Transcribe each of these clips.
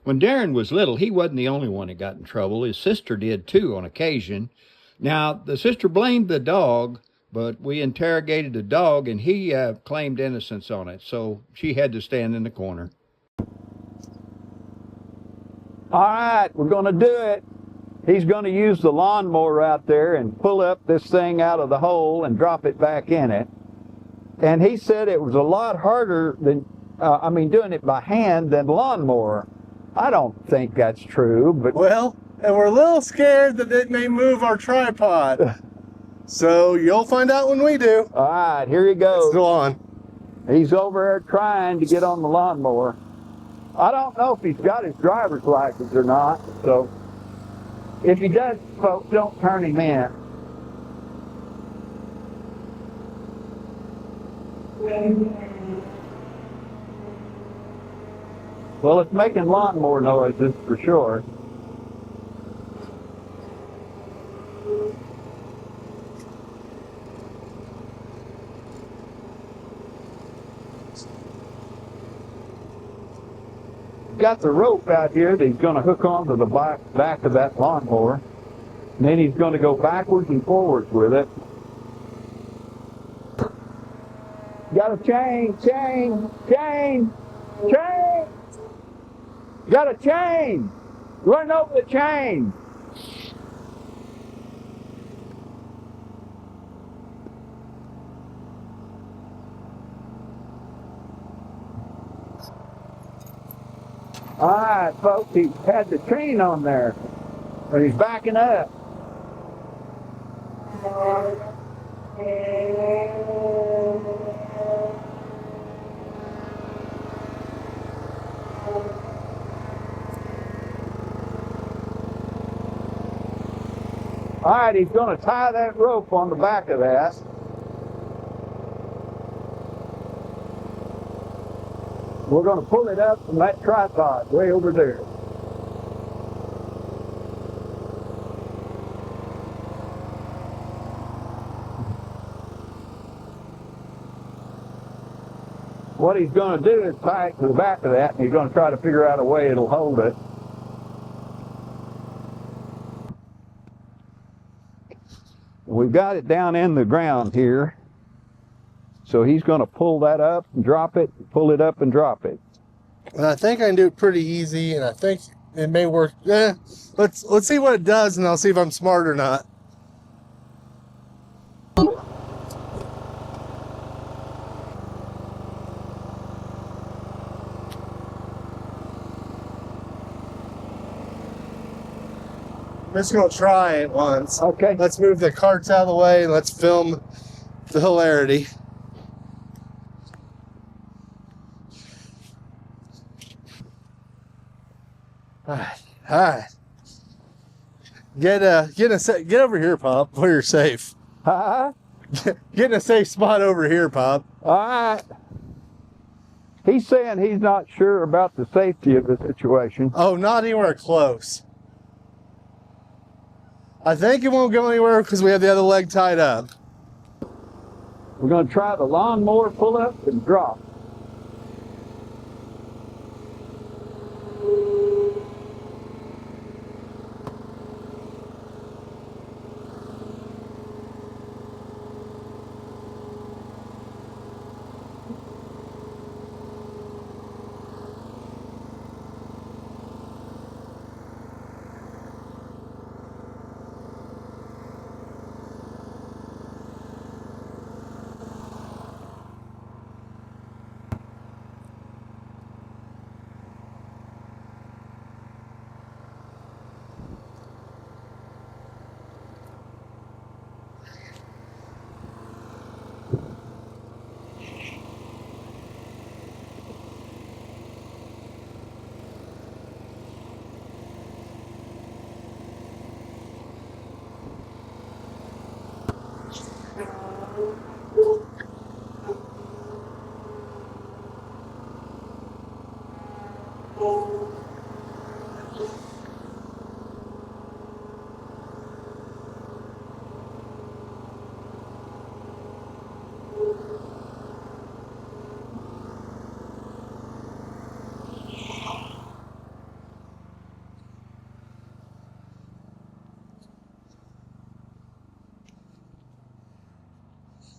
When Darren was little, he wasn't the only one that got in trouble. His sister did too on occasion. Now, the sister blamed the dog, but we interrogated the dog and he claimed innocence on it. So she had to stand in the corner. All right, we're going to do it. He's going to use the lawnmower out there and pull up this thing out of the hole and drop it back in it. And he said it was a lot harder than, doing it by hand than lawnmower. I don't think that's true, but... Well, and we're a little scared that it may move our tripod. So you'll find out when we do. All right, here he goes. It's still on. He's over there trying to get on the lawnmower. I don't know if he's got his driver's license or not, so if he does, folks, don't turn him in. Well, it's making lawnmower noises for sure. Got the rope out here that he's going to hook onto the back of that lawnmower. And then he's going to go backwards and forwards with it. Got a chain. Got a chain. Run over the chain. All right, folks, he had the chain on there, but he's backing up. All right, he's going to tie that rope on the back of that. We're going to pull it up from that tripod way over there. What he's going to do is tie it to the back of that, and he's going to try to figure out a way it'll hold it. We've got it down in the ground here. So he's going to pull that up and drop it, pull it up and drop it. And I think I can do it pretty easy, and I think it may work. Let's see what it does, and I'll see if I'm smart or not. I'm just going to try it once. Okay. Let's move the carts out of the way, and let's film the hilarity. All right. Get over here, Pop, where you're safe. Huh? Get in a safe spot over here, Pop. All right. He's saying he's not sure about the safety of the situation. Oh, not anywhere close. I think it won't go anywhere because we have the other leg tied up. We're going to try the lawnmower pull up and drop.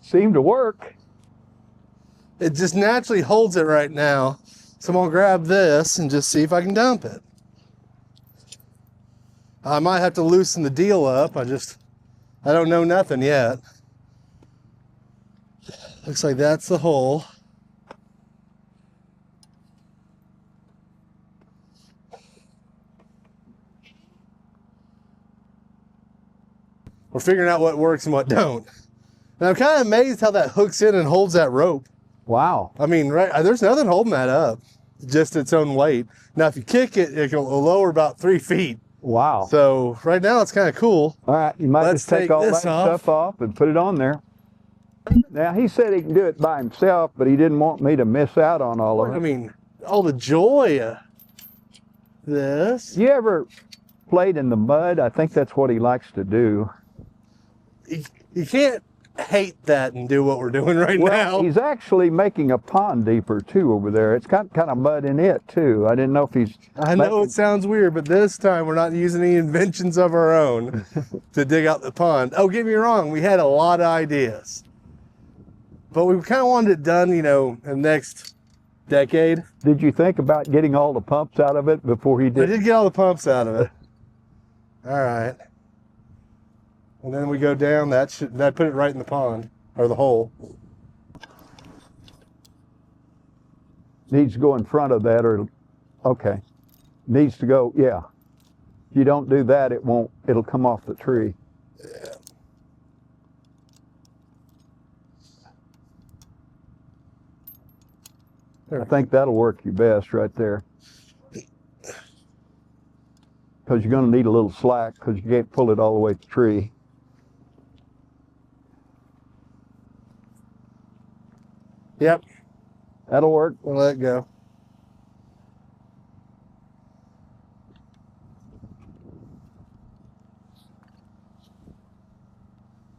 Seemed to work. It just naturally holds it right now. So I'm gonna grab this and just see if I can dump it. I might have to loosen the deal up. I don't know nothing yet. Looks like that's the hole. We're figuring out what works and what don't. And I'm kind of amazed how that hooks in and holds that rope. Wow. I mean, right, there's nothing holding that up, just its own weight. Now, if you kick it, it can lower about 3 feet. Wow. So right now it's kind of cool. All right, you might Let's just take take all that this stuff off and put it on there. Now, he said he can do it by himself, but he didn't want me to miss out on all of I it. mean, all the joy of this. You ever played in the mud? I think that's what he likes to do. You can't hate that and do what we're doing right now. He's actually making a pond deeper, too, over there. It's got kind of mud in it, too. I didn't know if he's... I know it sounds weird, but this time we're not using any inventions of our own to dig out the pond. Oh, get me wrong, we had a lot of ideas. But we kind of wanted it done, you know, in the next decade. Did you think about getting all the pumps out of it before he I did? did get all the pumps out of it. All right. And then we go down, that put it right in the pond, or the hole. Needs to go in front of that, or... Okay. Needs to go, yeah. If you don't do that, it'll come off the tree. Yeah. I think that'll work you best right there. Because you're going to need a little slack because you can't pull it all the way to the tree. Yep. That'll work. We'll let it go.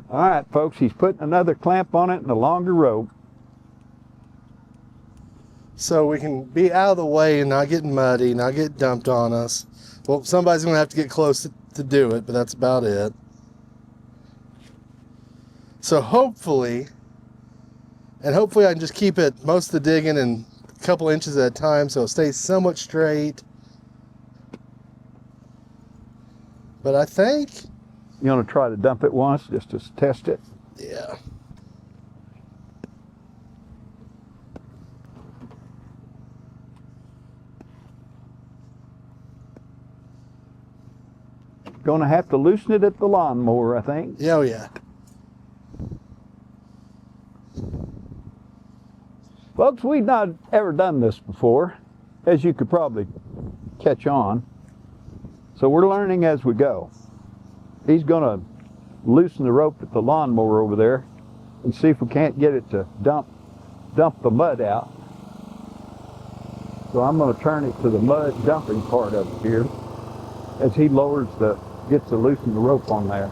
All right, folks, he's putting another clamp on it and a longer rope. So we can be out of the way and not get muddy, not get dumped on us. Well, somebody's going to have to get close to do it, but that's about it. So hopefully I can just keep it most of the digging in a couple inches at a time so it stays somewhat straight. But I think... You want to try to dump it once just to test it? Yeah. Going to have to loosen it at the lawnmower, I think. Yeah, oh yeah. Folks, we've not ever done this before, as you could probably catch on. So we're learning as we go. He's going to loosen the rope at the lawnmower over there and see if we can't get it to dump the mud out. So I'm going to turn it to the mud dumping part of it here as he gets to loosen the rope on there.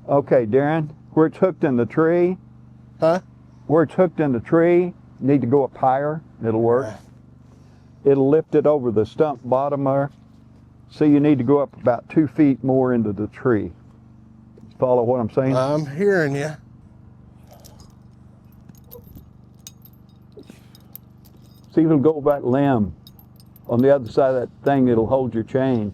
Okay, Darren, where it's hooked in the tree. Huh? Where it's hooked in the tree, you need to go up higher. It'll work. It'll lift it over the stump bottom there. So you need to go up about 2 feet more into the tree. Follow what I'm saying? I'm hearing you. See if it'll go back limb. On the other side of that thing, it'll hold your chain.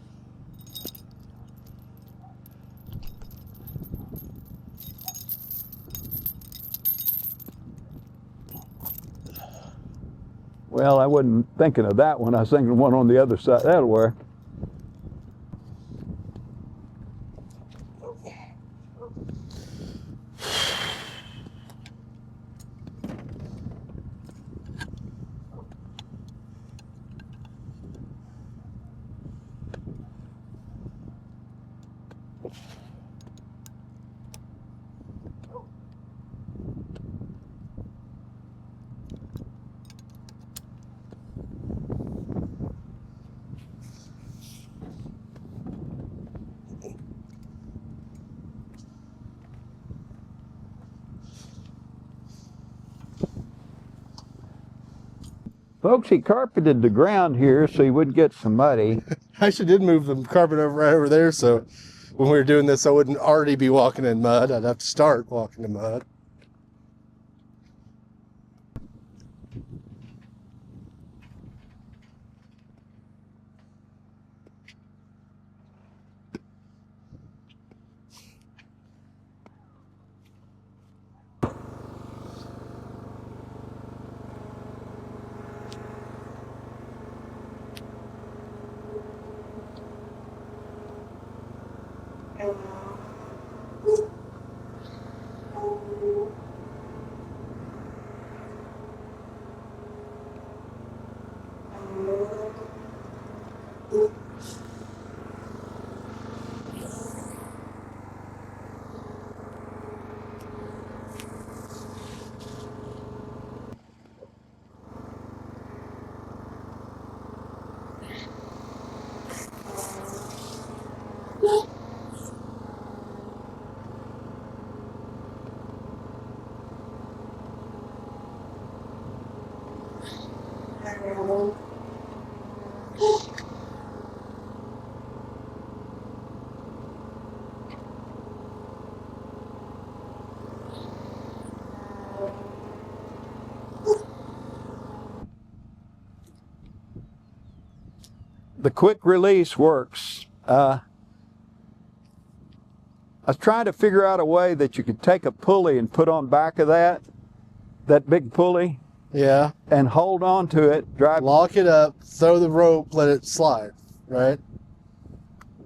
Well, I wasn't thinking of that one. I was thinking one on the other side. That'll work. Folks, he carpeted the ground here so he wouldn't get so muddy. I actually did move the carpet over right over there, so when we were doing this, I wouldn't already be walking in mud. I'd have to start walking in mud. The quick release works. I was trying to figure out a way that you could take a pulley and put on back of that big pulley, Yeah. and hold on to it, drive. Lock it up, throw the rope, let it slide, right?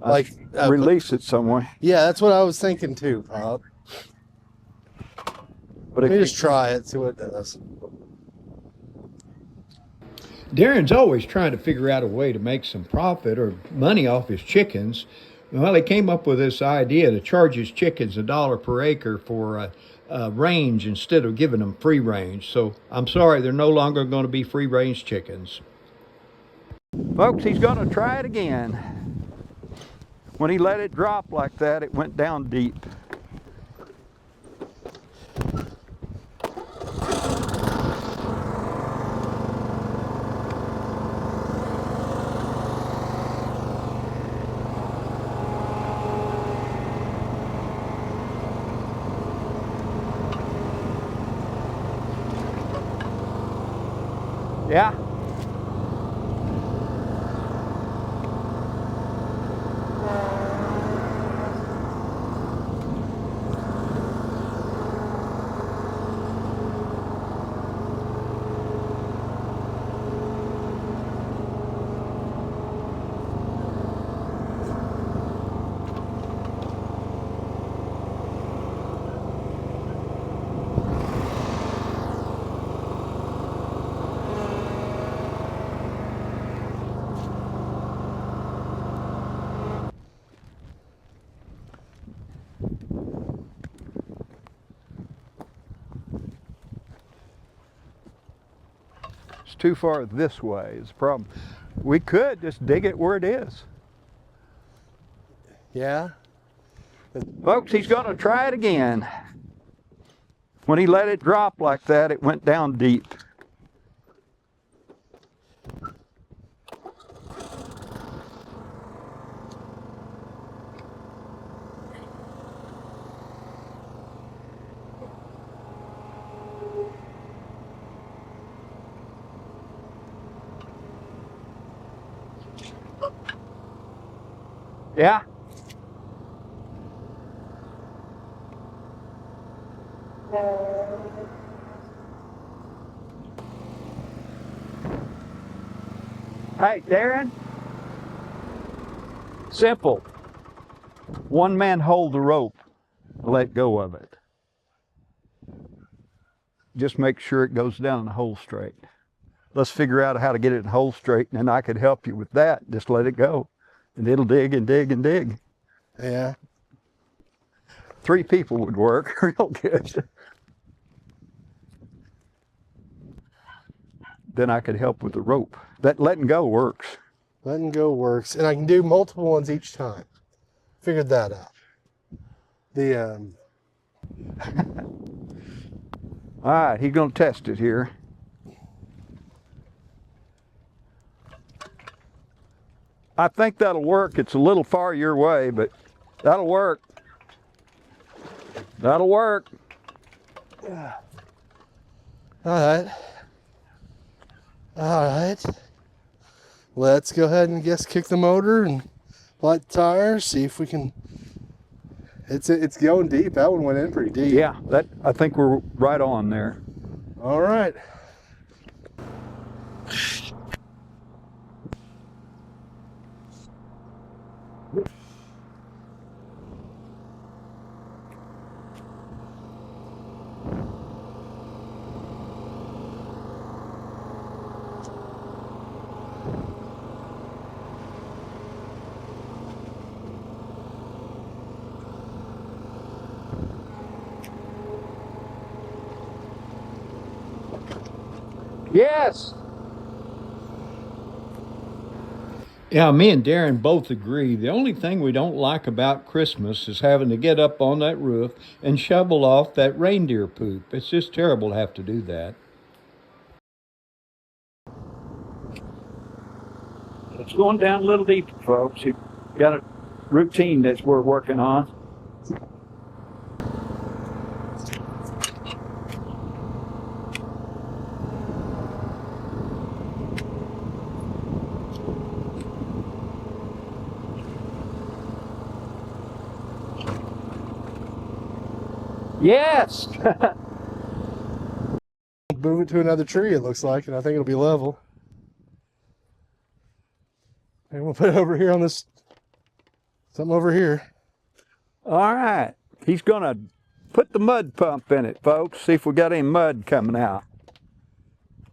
Like release it somewhere. Yeah, that's what I was thinking too, Pop. But Let me just try it, see what it does. Darren's always trying to figure out a way to make some profit or money off his chickens. Well, he came up with this idea to charge his chickens $1 per acre for range instead of giving them free range. So I'm sorry, they're no longer going to be free range chickens. Folks, he's going to try it again. When he let it drop like that, it went down deep. Yeah. It's too far this way is the problem. We could just dig it where it is. Yeah. Folks, he's going to try it again. When he let it drop like that, it went down deep. Yeah. Hey, Darren. Simple. One man hold the rope, let go of it. Just make sure it goes down in the hole straight. Let's figure out how to get it in the hole straight, and then I could help you with that. Just let it go, and it'll dig and dig and dig. Yeah. 3 people would work real good. Then I could help with the rope. That letting go works. Letting go works, and I can do multiple ones each time. Figured that out. All right, he's going to test it here. I think that'll work. It's a little far your way, but that'll work. That'll work. All right. All right. Let's go ahead and kick the motor and light the tires. See if we can. It's going deep. That one went in pretty deep. Yeah, I think we're right on there. All right. Yes. Yeah, me and Darren both agree. The only thing we don't like about Christmas is having to get up on that roof and shovel off that reindeer poop. It's just terrible to have to do that. It's going down a little deeper, folks. You've got a routine that we're working on. Yes. Move it to another tree, it looks like, and I think it'll be level. And we'll put it over here on this, something over here. All right. He's going to put the mud pump in it, folks. See if we got any mud coming out.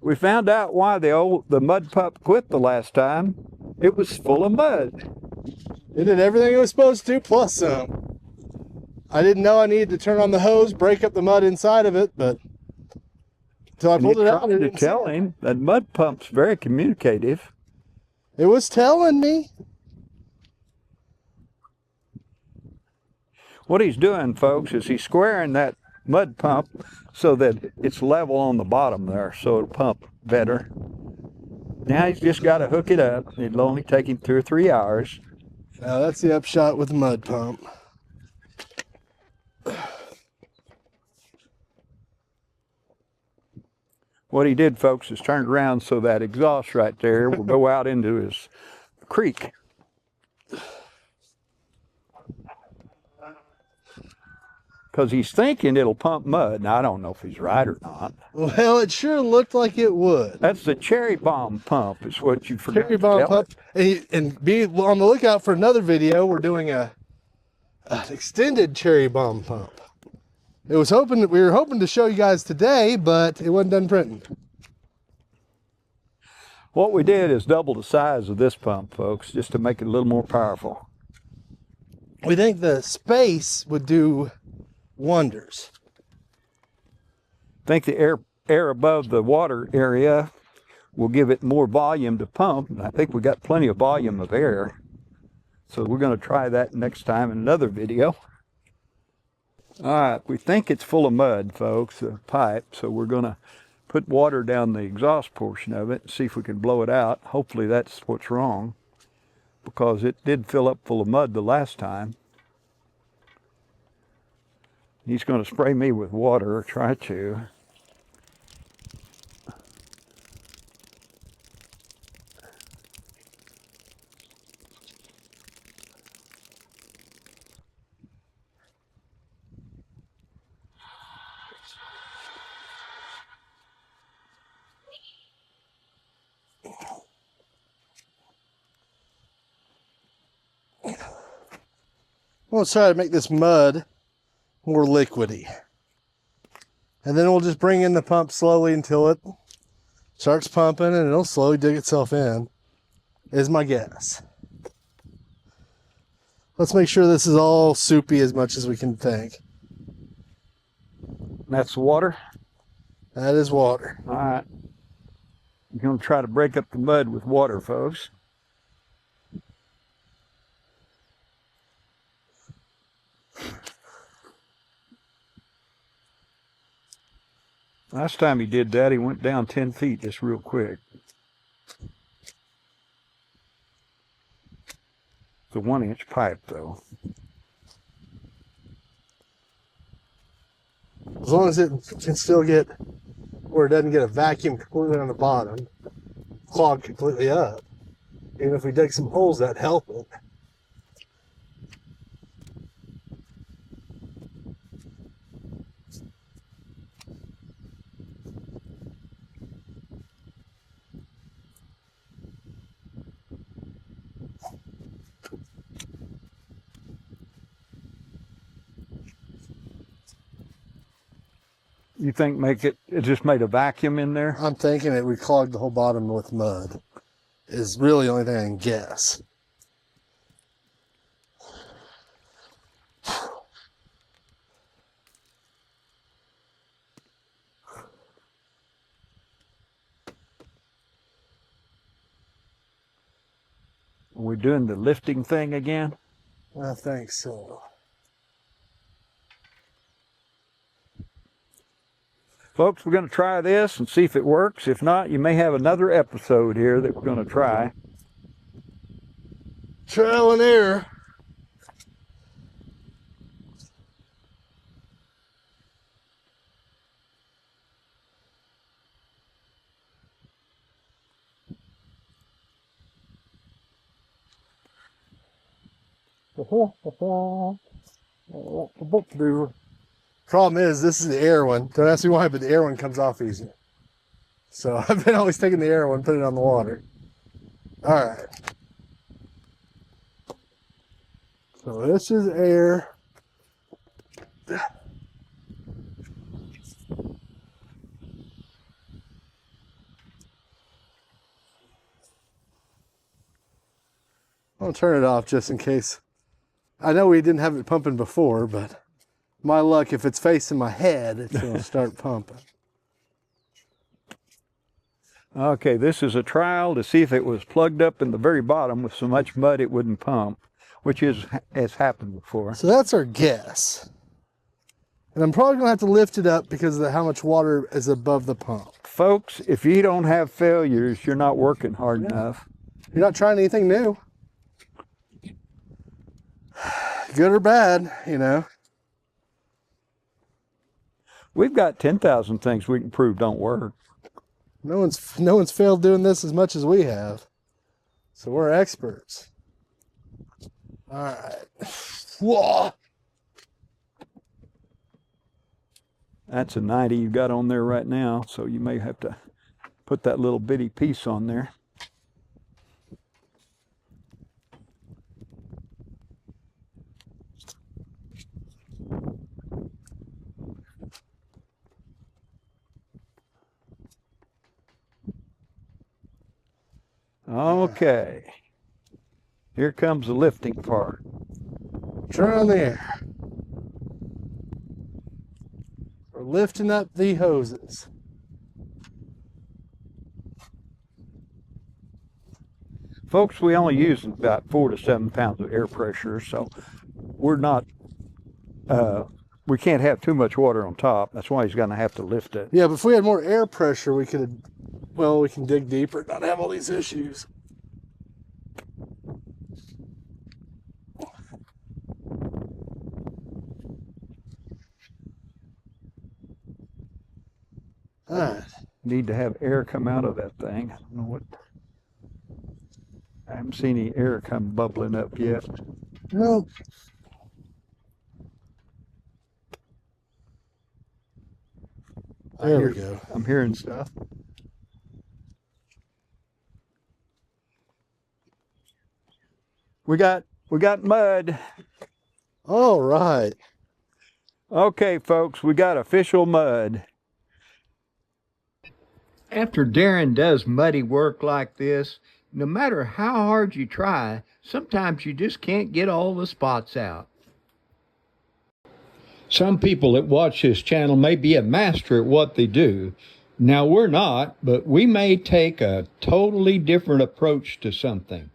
We found out why the mud pump quit the last time. It was full of mud. It did everything it was supposed to, plus some. I didn't know I needed to turn on the hose, break up the mud inside of it, but until I pulled it out, I tried to tell him that mud pump's very communicative. It was telling me. What he's doing, folks, is he's squaring that mud pump so that it's level on the bottom there, so it'll pump better. Now he's just got to hook it up. It'll only take him 2 or 3 hours. Now that's the upshot with the mud pump. What he did, folks, is turned around so that exhaust right there will go out into his creek. Because he's thinking it'll pump mud. Now, I don't know if he's right or not. Well, it sure looked like it would. That's the cherry bomb pump is what you forgot. Cherry bomb pump. And be on the lookout for another video. We're doing an extended cherry bomb pump. We were hoping to show you guys today, but it wasn't done printing. What we did is double the size of this pump, folks, just to make it a little more powerful. We think the space would do wonders. I think the air above the water area will give it more volume to pump. And I think we got plenty of volume of air. So we're going to try that next time in another video. All right, we think it's full of mud, folks, the pipe. So we're going to put water down the exhaust portion of it and see if we can blow it out. Hopefully that's what's wrong, because it did fill up full of mud the last time. He's going to spray me with water, or try to. We'll try to make this mud more liquidy. And then we'll just bring in the pump slowly until it starts pumping, and it'll slowly dig itself in, is my guess. Let's make sure this is all soupy as much as we can think. That's the water? That is water. All right. I'm going to try to break up the mud with water, folks. Last time he did that, he went down 10 feet just real quick. It's a 1-inch pipe though. As long as it can still get where it doesn't get a vacuum completely on the bottom, clog completely up. Even if we dig some holes, that'd help it. You think it just made a vacuum in there? I'm thinking that we clogged the whole bottom with mud. Is really the only thing I can guess. Are we doing the lifting thing again? I think so. Folks, we're going to try this and see if it works. If not, you may have another episode here that we're going to try. Trial and error. Problem is, this is the air one. Don't ask me why, but the air one comes off easier. So I've been always taking the air one, putting it on the water. All right. So this is air. I'll turn it off just in case. I know we didn't have it pumping before, but my luck, if it's facing my head, it's going to start pumping. Okay, this is a trial to see if it was plugged up in the very bottom with so much mud it wouldn't pump, which has happened before. So that's our guess. And I'm probably going to have to lift it up because of how much water is above the pump. Folks, if you don't have failures, you're not working hard enough. You're not trying anything new. Good or bad, you know. We've got 10,000 things we can prove don't work. No one's failed doing this as much as we have. So we're experts. All right. Whoa. That's a 90 you've got on there right now, so you may have to put that little bitty piece on there. Okay, here comes the lifting part. Turn on the air. We're lifting up the hoses. Folks, we only use about 4 to 7 pounds of air pressure, so we're not, we can't have too much water on top. That's why he's going to have to lift it. Yeah, but if we had more air pressure, we could, well, we can dig deeper and not have all these issues. All right. Need to have air come out of that thing. I don't know what. I haven't seen any air come bubbling up yet. Nope. There we go. I'm hearing stuff. We got mud. All right. Okay, folks, we got official mud. After Darren does muddy work like this, no matter how hard you try, sometimes you just can't get all the spots out. Some people that watch this channel may be a master at what they do. Now, we're not, but we may take a totally different approach to something.